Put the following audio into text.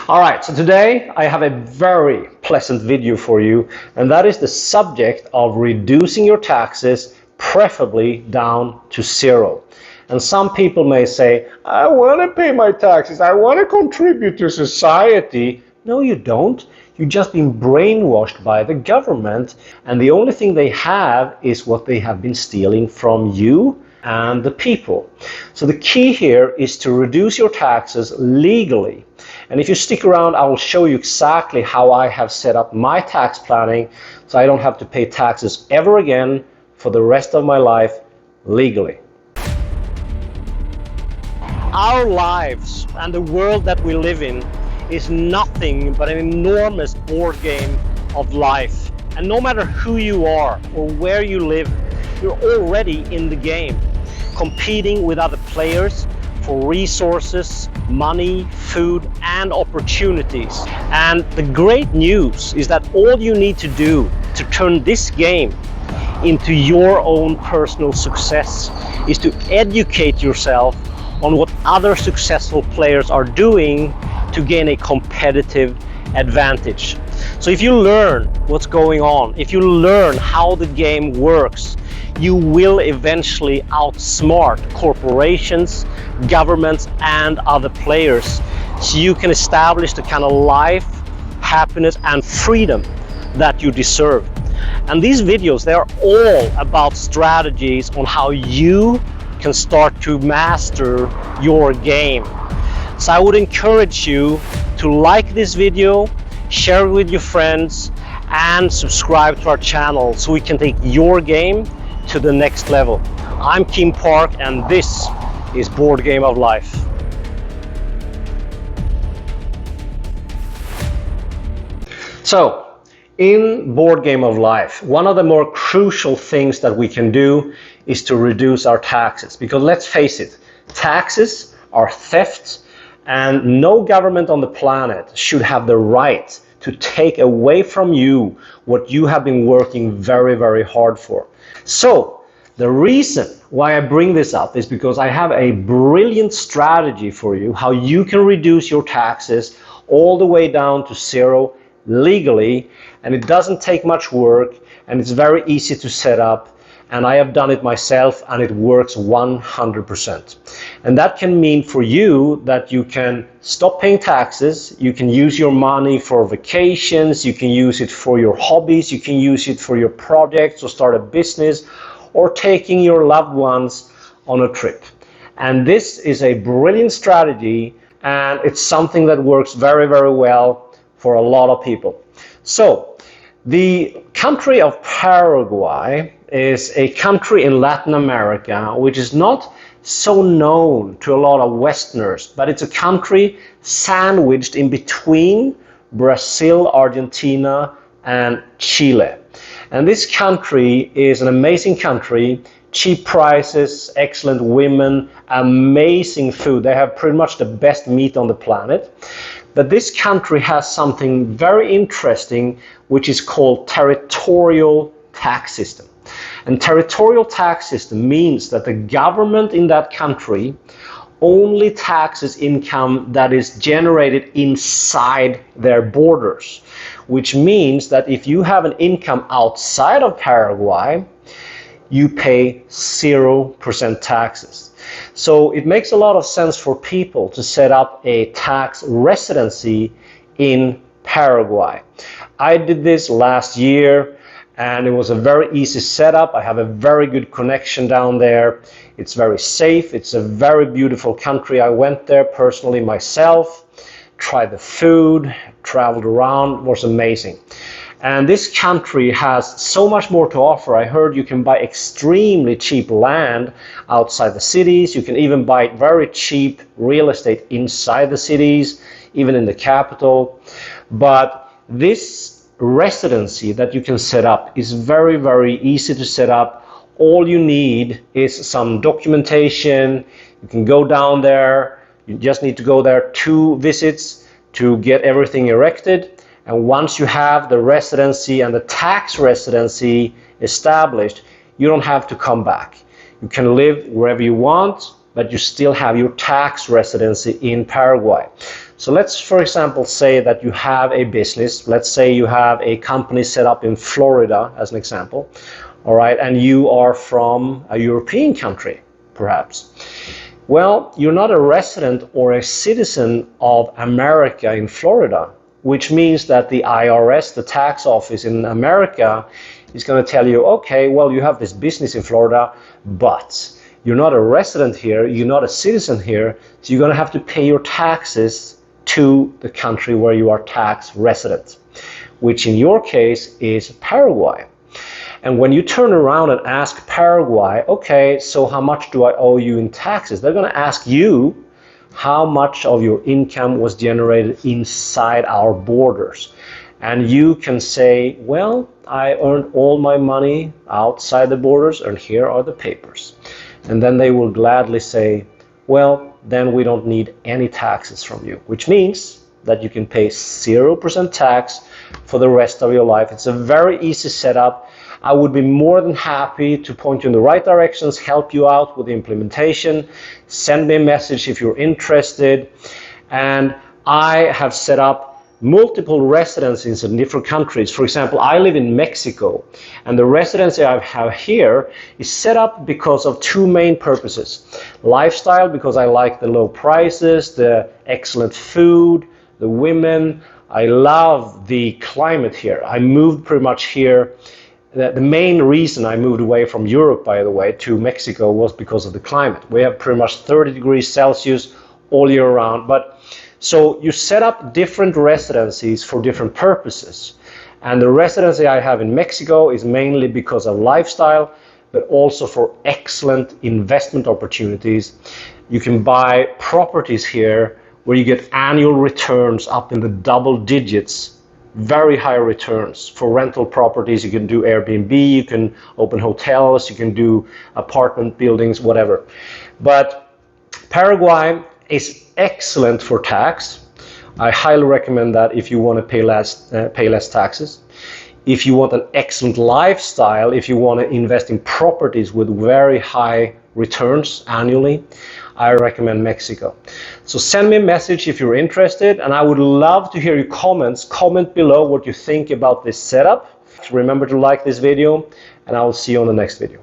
All right, so today I have a very pleasant video for you, and that is the subject of reducing your taxes, preferably down to zero. And some people may say, I want to pay my taxes, I want to contribute to society. No, you don't. You've just been brainwashed by the government, and the only thing they have is what they have been stealing from you and the people. So the key here is to reduce your taxes legally. And if you stick around, I will show you exactly how I have set up my tax planning so I don't have to pay taxes ever again for the rest of my life legally. Our lives and the world that we live in is nothing but an enormous board game of life. And no matter who you are or where you live, you're already in the game, competing with other players for resources, money, food, and opportunities. And the great news is that all you need to do to turn this game into your own personal success is to educate yourself on what other successful players are doing to gain a competitive advantage. So if you learn what's going on, if you learn how the game works, you will eventually outsmart corporations, governments, and other players, so you can establish the kind of life, happiness, and freedom that you deserve. And these videos, they are all about strategies on how you can start to master your game. So I would encourage you to like this video, share it with your friends, and subscribe to our channel so we can take your game to the next level. I'm Kim Park, and this is Board Game of Life. So, in Board Game of Life, one of the more crucial things that we can do is to reduce our taxes. Because let's face it, taxes are theft, and no government on the planet should have the right to take away from you what you have been working very, very hard for. So the reason why I bring this up is because I have a brilliant strategy for you how you can reduce your taxes all the way down to zero legally, and it doesn't take much work, and it's very easy to set up, and I have done it myself, and it works 100%. And that can mean for you that you can stop paying taxes, you can use your money for vacations, you can use it for your hobbies, you can use it for your projects or start a business, or taking your loved ones on a trip. And this is a brilliant strategy, and it's something that works very, very well for a lot of people. So the country of Paraguay is a country in Latin America which is not so known to a lot of Westerners, but it's a country sandwiched in between Brazil, Argentina, and Chile. And this country is an amazing country, cheap prices, excellent women, amazing food. They have pretty much the best meat on the planet. But this country has something very interesting, which is called territorial tax system. And territorial tax system means that the government in that country only taxes income that is generated inside their borders, which means that if you have an income outside of Paraguay, you pay 0% taxes. So it makes a lot of sense for people to set up a tax residency in Paraguay. I did this last year, and it was a very easy setup. I have a very good connection down there. It's very safe. It's a very beautiful country. I went there personally myself, tried the food, traveled around. It was amazing. And this country has so much more to offer. I heard you can buy extremely cheap land outside the cities. You can even buy very cheap real estate inside the cities, even in the capital. But this residency that you can set up is very, very easy to set up. All you need is some documentation. You can go down there. You just need to go there 2 visits to get everything erected. And once you have the residency and the tax residency established, you don't have to come back. You can live wherever you want, but you still have your tax residency in Paraguay. So let's, for example, say that you have a business. Let's say you have a company set up in Florida, as an example. All right, and you are from a European country, perhaps. Well, you're not a resident or a citizen of America in Florida, which means that the IRS, the tax office in America, is going to tell you, okay, well, you have this business in Florida, but you're not a resident here, you're not a citizen here, so you're going to have to pay your taxes to the country where you are tax resident, which in your case is Paraguay. And when you turn around and ask Paraguay, okay, so how much do I owe you in taxes? They're going to ask you how much of your income was generated inside our borders. And you can say, well, I earned all my money outside the borders, and here are the papers. And then they will gladly say, well, then we don't need any taxes from you, which means that you can pay 0% tax for the rest of your life. It's a very easy setup. I would be more than happy to point you in the right directions, help you out with the implementation. Send me a message if you're interested. And I have set up multiple residencies in different countries. For example, I live in Mexico, and the residency I have here is set up because of two main purposes. Lifestyle, because I like the low prices, the excellent food, the women. I love the climate here. I moved pretty much here. The main reason I moved away from Europe, by the way, to Mexico was because of the climate. We have pretty much 30 degrees Celsius all year round. But so you set up different residencies for different purposes. And the residency I have in Mexico is mainly because of lifestyle, but also for excellent investment opportunities. You can buy properties here where you get annual returns up in the double digits, very high returns. For rental properties, you can do Airbnb, you can open hotels, you can do apartment buildings, whatever. But Paraguay is excellent for tax. I highly recommend that if you want to pay less taxes. If you want an excellent lifestyle, if you want to invest in properties with very high returns annually, I recommend Mexico. So send me a message if you're interested, and I would love to hear your comments. Comment below what you think about this setup. Remember to like this video, and I will see you on the next video.